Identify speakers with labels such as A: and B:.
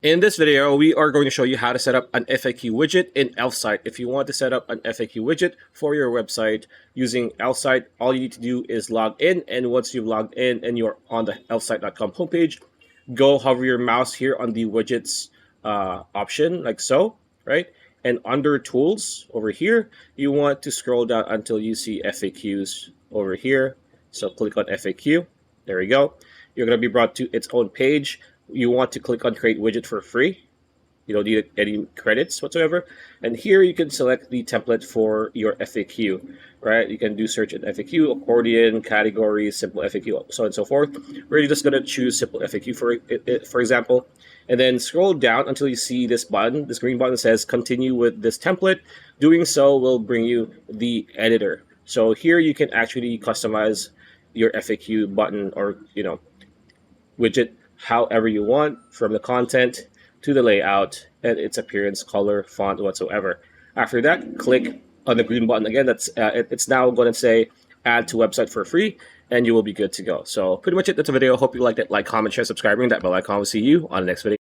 A: In this video, we are going to show you how to set up an FAQ widget in Elfsight. If you want to set up an FAQ widget for your website using Elfsight, all you need to do is log in. And once you've logged in and you're on the elfsight.com homepage, go hover your mouse here on the widgets option like so, right? And under tools over here, you want to scroll down until you see FAQs over here. So click on FAQ. There we go. You're going to be brought to its own page. You want to click on create widget for free. You don't need any credits whatsoever. And here you can select the template for your FAQ, right? You can do search in FAQ, accordion, categories, simple FAQ, so on and so forth. We're just going to choose simple FAQ for example, and then scroll down until you see this button, this green button that says continue with this template. Doing so will bring you the editor. So here you can actually customize your FAQ button or, widget however you want, from the content to the layout and its appearance, color, font, whatsoever. After that, click on the green button again. It's now going to say add to website for free, and you will be good to go. So pretty much it. That's a video. Hope you liked it. Like, comment, share, subscribe, ring that bell icon. We'll see you on the next video.